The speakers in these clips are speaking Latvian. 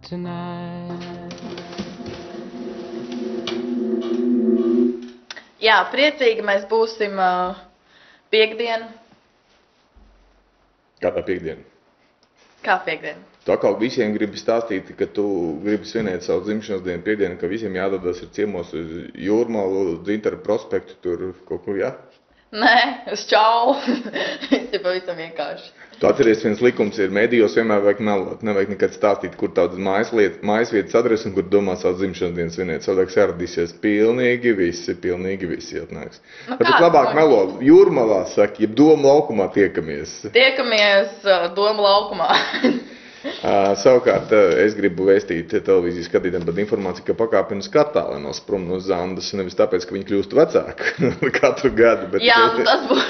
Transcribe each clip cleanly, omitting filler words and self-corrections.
tonight. Jā, priecīgi mēs būsim piekdien. Kādā piekdiena? Kā piekdien? Tu atkal visiem gribi stāstīt, ka tu gribi svinēt savu dzimšanas dienu piekdienu, ka visiem jādodas ir ciemos uz Jūrmalu, Dzintara prospektu, tur kaut kur, jā? Nē, uz čau. Viss ir pavisam vienkārši. Tu atceries, viens likums ir medijos vienmēr vajag melot. Nevajag nekad stāstīt, kur tādas mājasvietas adresi un kur domā savu dzimšanas dienu svinēt. Savādāk saradīsies pilnīgi visi atnāks. Tāpēc labāk melo Jūrmalā, saka, jeb Doma laukumā tiekamies. Tiekamies Doma laukumā. Savukārt es gribu vēstīt televīzijas skatītājiem par informāciju, ka pakāpina skatā, lai nav sprum no Zandas, nevis tāpēc, ka viņi kļūst vecāki katru gadu. Bet, jā, tas būs.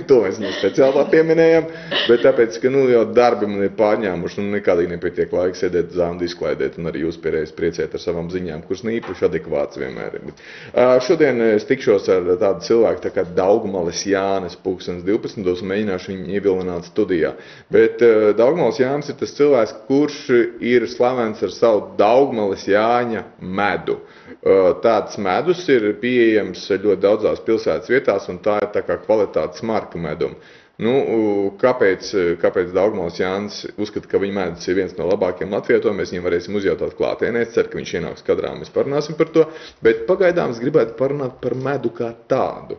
To mēs speciāli tā pieminējam, bet tāpēc, ka jau darbi man ir pārņēmuši, nekādīgi nepietiek laika sēdēt Zandu izklaidēt un arī jūs pierēs priecēt ar savām ziņām, kuras neīpaši adekvāts vienmēr ir. Šodien es tikšos ar tādu cilvēku tā kā Daugmalis Jānis, 12. un mēģināšu viņu ievilināt studijā. Bet Daugmalis Jānis ir tas cilvēks, kurš ir slavens ar savu Daugmalis Jāņa medu. Tāds medus ir pieejams ļoti daudzās pilsētas vietās, un tā ir tā kā kvalitātes marka meduma. Kāpēc Daugmalis Jānis uzskata, ka viņa medus ir viens no labākajiem Latvijā, to mēs viņam varēsim uzjautāt klātienē. Es ceru, ka viņš ienāks kadrā, mēs parunāsim par to, bet pagaidām es gribētu parunāt par medu kā tādu.